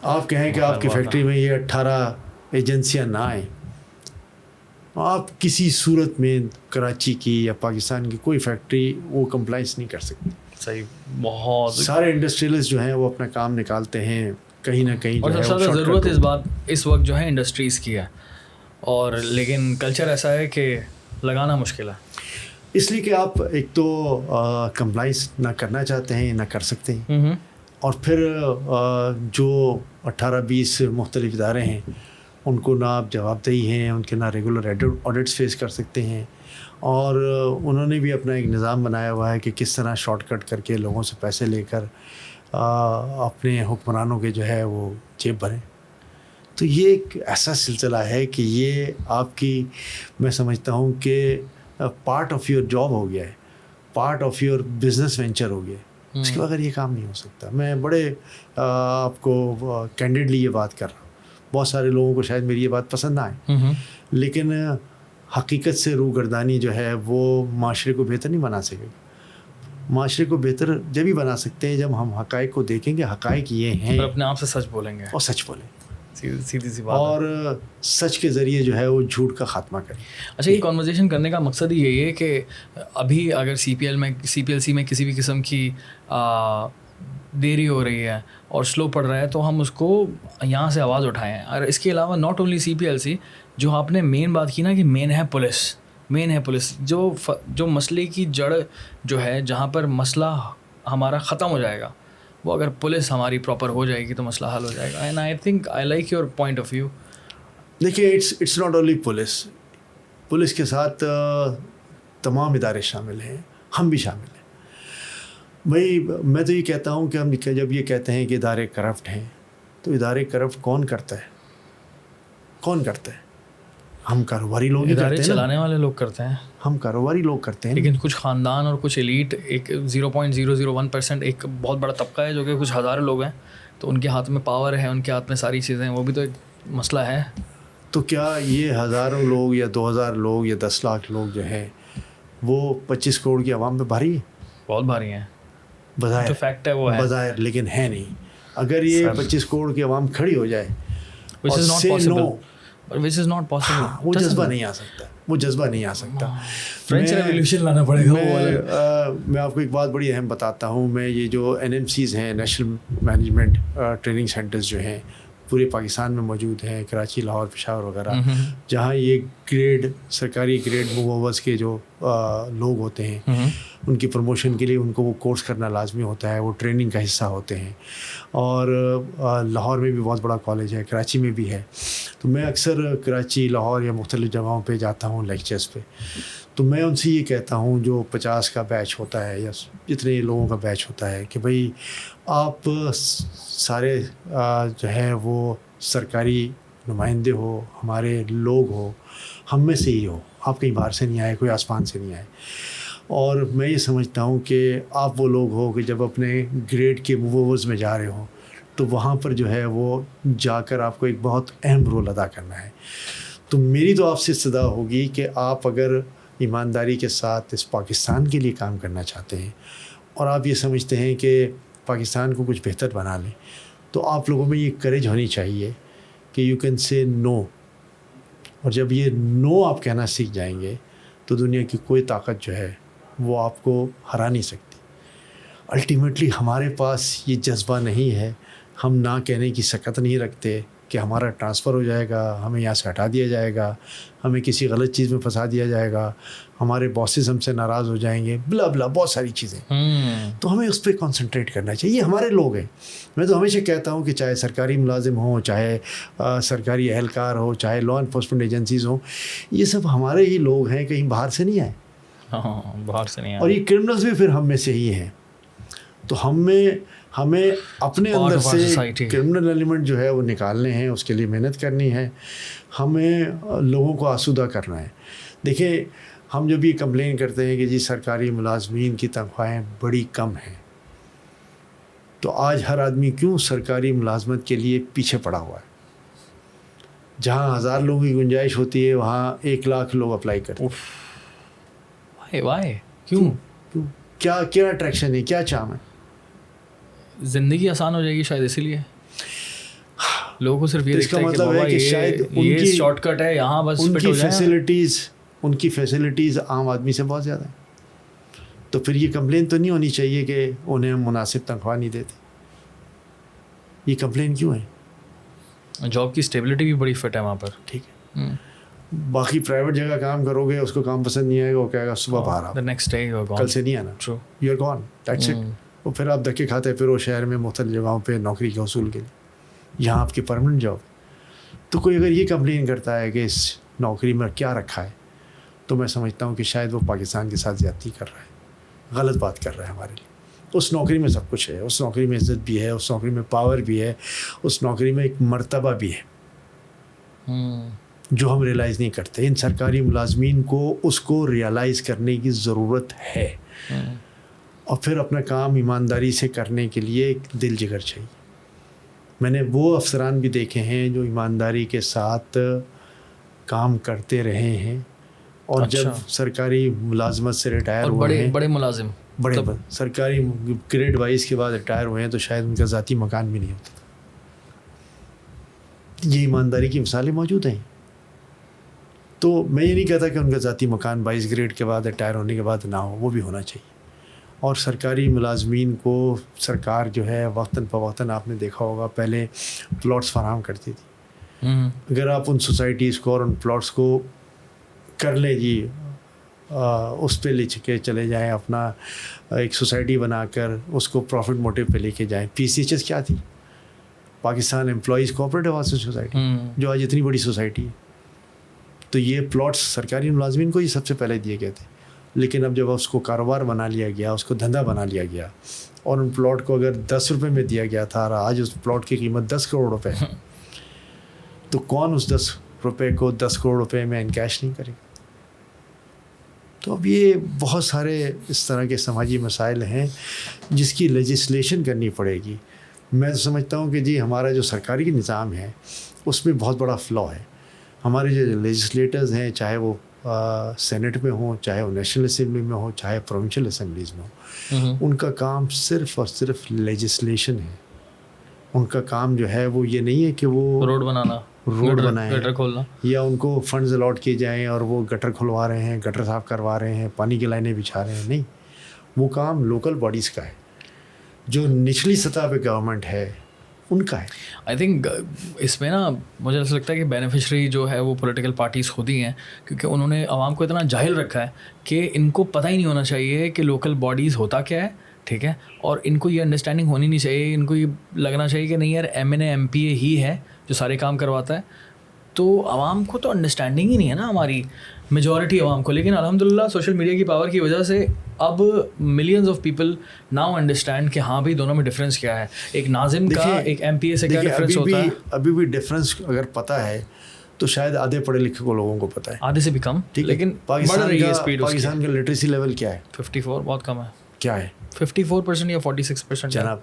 آپ کہیں کہ آپ کی فیکٹری میں یہ 18 ایجنسیاں نہ آئیں، آپ کسی صورت میں کراچی کی یا پاکستان کی کوئی فیکٹری وہ کمپلائنس نہیں کر سکتی. صحیح. بہت سارے انڈسٹریلسٹ جو ہیں وہ اپنا کام نکالتے ہیں کہیں نہ کہیں. اور سب سے زیادہ ضرورت اس وقت جو ہے انڈسٹریز کی ہے، اور لیکن کلچر ایسا ہے کہ لگانا مشکل ہے، اس لیے کہ آپ ایک تو کمپلائنس نہ کرنا چاہتے ہیں نہ کر سکتے ہیں، اور پھر جو 18-20 مختلف ادارے ہیں ان کو نہ آپ جواب دہی ہیں، ان کے نہ ریگولر آڈٹس فیس کر سکتے ہیں، اور انہوں نے بھی اپنا ایک نظام بنایا ہوا ہے کہ کس طرح شارٹ کٹ کر کے لوگوں سے پیسے لے کر اپنے حکمرانوں کے جو ہے وہ جیب بھریں. تو یہ ایک ایسا سلسلہ ہے کہ یہ آپ کی، میں سمجھتا ہوں کہ پارٹ آف یور جاب ہو گیا ہے، part of your business venture ہو گیا ہے. اس کے بغیر یہ کام نہیں ہو سکتا. میں بڑے آپ کو کینڈیڈلی یہ بات کر رہا ہوں. بہت سارے لوگوں کو شاید میری یہ بات پسند نہ آئے، لیکن حقیقت سے روگردانی جو ہے وہ معاشرے کو بہتر نہیں بنا سکے گا. معاشرے کو بہتر جب ہی بنا سکتے ہیں جب ہم حقائق کو دیکھیں گے، حقائق یہ ہیں، اور اپنے آپ سے سچ بولیں گے، اور سچ بولیں، سیدھی سی بات، اور سچ کے ذریعے جو ہے وہ جھوٹ کا خاتمہ کریں. اچھا، یہ کانورزیشن کرنے کا مقصد ہی یہی ہے کہ ابھی اگر سی پی ایل سی میں کسی بھی قسم کی دیری ہو رہی ہے اور سلو پڑ رہا ہے تو ہم اس کو یہاں سے آواز اٹھائیں. اور اس کے علاوہ not only C P L C, جو آپ نے مین بات کی نا کہ مین ہے پولیس، جو مسئلے کی جڑ جو ہے، جہاں پر مسئلہ ہمارا ختم ہو جائے گا، وہ اگر پولیس ہماری پراپر ہو جائے گی تو مسئلہ حل ہو جائے گا. And I think I like your point of view. دیکھیے، اٹس ناٹ اونلی پولیس کے ساتھ تمام ادارے شامل ہیں، ہم بھی شامل ہیں. بھائی میں تو یہ کہتا ہوں کہ ہم جب یہ کہتے ہیں کہ ادارے کرپٹ ہیں، تو ادارے کرپٹ کون کرتا ہے؟ ہم کاروباری لوگ ہی کرتے ہیں. ادارے چلانے والے لوگ کرتے ہیں، ہم کاروباری لوگ کرتے ہیں. لیکن کچھ خاندان اور کچھ ایلیٹ، ایک 0.001% ایک بہت بڑا طبقہ ہے جو کہ کچھ ہزاروں لوگ ہیں، تو ان کے ہاتھ میں پاور ہے، ان کے ہاتھ میں ساری چیزیں ہیں، وہ بھی تو ایک مسئلہ ہے. تو کیا یہ ہزاروں لوگ یا 2000 لوگ یا 10 لاکھ لوگ جو ہیں وہ 25 کروڑ کی عوام پہ بھاری ہے؟ بہت بھاری ہیں بظاہر، فیکٹ ہے وہ ہے بظاہر، لیکن ہے نہیں. اگر یہ 25 کروڑ کی عوام کھڑی ہو جائے which is not possible. وہ جذبہ نہیں آ سکتا. فرینچ ریولیوشن لانا پڑے گا. میں آپ کو ایک بات بڑی اہم بتاتا ہوں. میں یہ جو NMCs ہیں، نیشنل مینجمنٹ ٹریننگ سینٹرز جو ہیں، پورے پاکستان میں موجود ہیں، کراچی، لاہور، پشاور وغیرہ، جہاں یہ سرکاری گریڈ موو اوورس کے جو لوگ ہوتے ہیں، ان کی پروموشن کے لیے ان کو وہ کورس کرنا لازمی ہوتا ہے، وہ ٹریننگ کا حصہ ہوتے ہیں. اور لاہور میں بھی بہت بڑا کالج ہے، کراچی میں بھی ہے. تو میں اکثر کراچی، لاہور یا مختلف جگہوں پہ جاتا ہوں لیکچرز پہ. تو میں ان سے یہ کہتا ہوں، جو 50 کا بیچ ہوتا ہے یا جتنے لوگوں کا بیچ ہوتا ہے، کہ بھائی آپ سارے جو ہے وہ سرکاری نمائندے ہو، ہمارے لوگ ہو، ہم میں سے ہی ہو، آپ کہیں باہر سے نہیں آئے، کوئی آسمان سے نہیں آئے. اور میں یہ سمجھتا ہوں کہ آپ وہ لوگ ہو کہ جب اپنے گریڈ کے موو اوورز میں جا رہے ہو تو وہاں پر جو ہے وہ جا کر آپ کو ایک بہت اہم رول ادا کرنا ہے. تو میری تو آپ سے استدعا ہوگی کہ آپ اگر ایمانداری کے ساتھ اس پاکستان کے لیے کام کرنا چاہتے ہیں اور آپ یہ سمجھتے ہیں کہ پاکستان کو کچھ بہتر بنا لیں، تو آپ لوگوں میں یہ کریج ہونی چاہیے کہ یو کین سے نو. اور جب یہ نو آپ کہنا سیکھ جائیں گے تو دنیا کی کوئی طاقت جو ہے وہ آپ کو ہرا نہیں سکتی. الٹیمیٹلی ہمارے پاس یہ جذبہ نہیں ہے، ہم نہ کہنے کی سکت نہیں رکھتے کہ ہمارا ٹرانسفر ہو جائے گا، ہمیں یہاں سے ہٹا دیا جائے گا، ہمیں کسی غلط چیز میں پھنسا دیا جائے گا، ہمارے باسز ہم سے ناراض ہو جائیں گے، بلا بلا بہت ساری چیزیں. تو ہمیں اس پہ کنسنٹریٹ کرنا چاہیے. یہ ہمارے لوگ ہیں. میں تو ہمیشہ کہتا ہوں کہ چاہے سرکاری ملازم ہوں، چاہے سرکاری اہلکار ہو، چاہے لا انفورسمنٹ ایجنسیز ہوں، یہ سب ہمارے ہی لوگ ہیں، کہیں باہر سے نہیں آئے. باہر سے نہیں آئے. اور یہ کرمنلز بھی پھر ہم میں سے ہی ہیں. تو ہمیں اپنے اندر سے کرمنل ایلیمنٹ جو ہے وہ نکالنے ہیں، اس کے لیے محنت کرنی ہے، ہمیں لوگوں کو آسودہ کرنا ہے. دیکھیں، ہم جب یہ کمپلین کرتے ہیں کہ جی سرکاری ملازمین کی تنخواہیں بڑی کم ہیں، تو آج ہر آدمی کیوں سرکاری ملازمت کے لیے پیچھے پڑا ہوا ہے؟ جہاں 1000 لوگوں کی گنجائش ہوتی ہے وہاں 1 لاکھ لوگ اپلائی کرتے ہیں. وائی کیوں؟ کیا اٹریکشن ہے، کیا چام ہے؟ زندگی آسان ہو جائے گی شاید اسی لیے. لوگوں کو صرف یہ اس کا مطلب ہے کہ شاید یہ شارٹ کٹ ہے یہاں بس ان کی فیسلٹیز عام آدمی سے بہت زیادہ ہیں. تو پھر یہ کمپلین تو نہیں ہونی چاہیے کہ انہیں مناسب تنخواہ نہیں دیتے. یہ کمپلین کیوں ہے؟ جاب کی اسٹیبلٹی بھی بڑی فٹ ہے وہاں پر. ٹھیک ہے. باقی پرائیویٹ جگہ کام کرو گے, اس کو کام پسند نہیں آئے گا, وہ کہے گا صبح باہر آؤ, نیکسٹ ڈے کل سے نہیں آنا, you are gone, that's it. اور پھر آپ دھکے کھاتے پھر وہ شہر میں مختلف جگہوں پہ نوکری کے حصول کے لیے. یہاں آپ کی پرماننٹ جاب. تو کوئی اگر یہ کمپلین کرتا ہے کہ اس نوکری میں کیا رکھا ہے, تو میں سمجھتا ہوں کہ شاید وہ پاکستان کے ساتھ زیادتی کر رہا ہے, غلط بات کر رہا ہے ہمارے لیے. اس نوکری میں سب کچھ ہے, اس نوکری میں عزت بھی ہے, اس نوکری میں پاور بھی ہے, اس نوکری میں ایک مرتبہ بھی ہے جو ہم ریئلائز نہیں کرتے. ان سرکاری ملازمین کو اس کو ریئلائز کرنے کی ضرورت ہے, اور پھر اپنا کام ایمانداری سے کرنے کے لیے ایک دل جگر چاہیے. میں نے وہ افسران بھی دیکھے ہیں جو ایمانداری کے ساتھ کام کرتے رہے ہیں, اور جب سرکاری ملازمت سے ریٹائر ہوئے ہیں, بڑے سرکاری گریڈ 22 کے بعد ریٹائر ہوئے ہیں, تو شاید ان کا ذاتی مکان بھی نہیں ہوتا تھا. یہ ایمانداری کی مثالیں موجود ہیں. تو میں یہ نہیں کہتا کہ ان کا ذاتی مکان 22 گریڈ کے بعد ریٹائر ہونے کے بعد نہ ہو, وہ بھی ہونا چاہیے. اور سرکاری ملازمین کو سرکار جو ہے وقتاً فوقتاً, آپ نے دیکھا ہوگا پہلے پلاٹس فراہم کرتی تھی. اگر آپ ان سوسائٹیز کو اور ان پلاٹس کو کر لیں جی, اس پہ لے کے چلے جائیں, اپنا ایک سوسائٹی بنا کر اس کو پروفٹ موٹیو پہ لے کے جائیں. PCHS کیا تھی؟ Pakistan employees cooperative housing society, جو آج اتنی بڑی سوسائٹی ہے. تو یہ پلاٹس سرکاری ملازمین کو ہی سب سے پہلے دیے گئے تھے. لیکن اب جب اس کو کاروبار بنا لیا گیا, اس کو دھندا بنا لیا گیا, اور ان پلاٹ کو اگر 10 روپے میں دیا گیا تھا, اور آج اس پلاٹ کی قیمت 10 کروڑ روپے ہے, تو کون اس 10 روپے کو 10 کروڑ روپے میں انکیش نہیں کرے گا؟ تو اب یہ بہت سارے اس طرح کے سماجی مسائل ہیں جس کی لیجسلیشن کرنی پڑے گی. میں تو سمجھتا ہوں کہ جی ہمارا جو سرکاری نظام ہے اس میں بہت بڑا فلا ہے. ہمارے جو لیجسلیٹرز ہیں, چاہے وہ سینٹ میں ہوں, چاہے وہ نیشنل اسمبلی میں ہوں, چاہے پروونشل اسمبلیز میں ہوں, ان کا کام صرف اور صرف لیجسلیشن ہے. ان کا کام جو ہے وہ یہ نہیں ہے کہ وہ روڈ بنائیں, گٹر کھولنا, یا ان کو فنڈز الاٹ کیے جائیں اور وہ گٹر کھلوا رہے ہیں, گٹر صاف کروا رہے ہیں, پانی کی لائنیں بچھا رہے ہیں. نہیں, وہ کام لوکل باڈیز کا ہے, جو نچلی سطح پہ گورنمنٹ ہے ان کا ہے. آئی تھنک اس میں نا مجھے ایسا لگتا ہے کہ بینیفیشری جو ہے وہ پولیٹیکل پارٹیز خود ہی ہیں, کیونکہ انہوں نے عوام کو اتنا جاہل رکھا ہے کہ ان کو پتہ ہی نہیں ہونا چاہیے کہ لوکل باڈیز ہوتا کیا ہے. ٹھیک ہے, اور ان کو یہ انڈرسٹینڈنگ ہونی نہیں چاہیے, ان کو یہ لگنا چاہیے کہ نہیں یار MNA MPA ہی ہے جو سارے کام کرواتا ہے. تو عوام کو تو انڈرسٹینڈنگ ہی نہیں ہے نا, ہماری میجورٹی عوام کو. لیکن الحمدللہ سوشل میڈیا کی پاور کی وجہ سے اب millions of people now understand کہ ہاں بھائی دونوں میں ڈفرینس کیا ہے. ایک ناظم کا ایک MPA سے کیا ڈفرینس ہوتا ہے. ابھی بھی ڈفرینس اگر پتہ ہے تو شاید آدھے پڑھے لکھے کو لوگوں کو پتہ ہے, آدھے سے بھی کم. لیکن پاکستان کا لٹریسی لیول کیا ہے؟ 54, بہت کم ہے. کیا ہے 54% یا 46%؟ جناب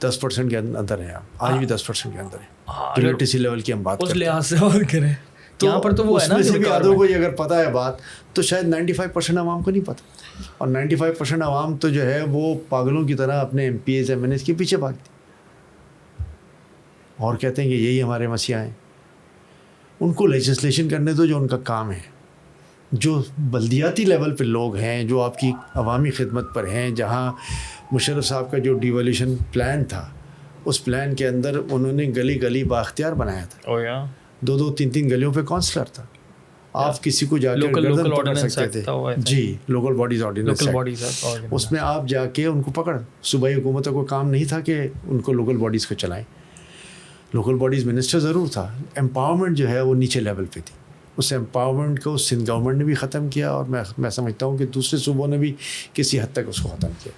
10% کے اندر ہے. آپ آج بھی 10% کے اندر ہے لٹریسی لیول کی ہم بات کریں, اس لحاظ سے بات کریں تو یہاں پر تو وہ ہے نا, اس میں بھی آدھوں کو اگر پتہ ہے بات تو شاید 95% عوام کو نہیں پتہ. اور 95% عوام تو جو ہے وہ پاگلوں کی طرح اپنے MPAs MNAs کے پیچھے بھاگتی اور کہتے ہیں کہ یہی ہمارے مسیح ہیں. ان کو لیجسلیشن کرنے دو جو ان کا کام ہے. جو بلدیاتی لیول پہ لوگ ہیں جو آپ کی عوامی خدمت پر ہیں, جہاں مشرف صاحب کا جو ڈیولیوشن پلان تھا اس پلان کے اندر انہوں نے گلی گلی بااختیار بنایا تھا. 2-2 3-3 گلیوں پہ کونسلر تھا. آپ کسی کو جا کے گردن پکڑ سکتے تھے. جی, لوکل باڈیز آرڈیننس, اس میں آپ جا کے ان کو پکڑ. صوبائی حکومتوں کو کام نہیں تھا کہ ان کو لوکل باڈیز کو چلائیں. لوکل باڈیز منسٹر ضرور تھا, امپاورمنٹ جو ہے وہ نیچے لیول پہ تھی. اس امپاورمنٹ کو سندھ گورنمنٹ نے بھی ختم کیا, اور میں سمجھتا ہوں کہ دوسرے صوبوں نے بھی کسی حد تک اس کو ختم کیا.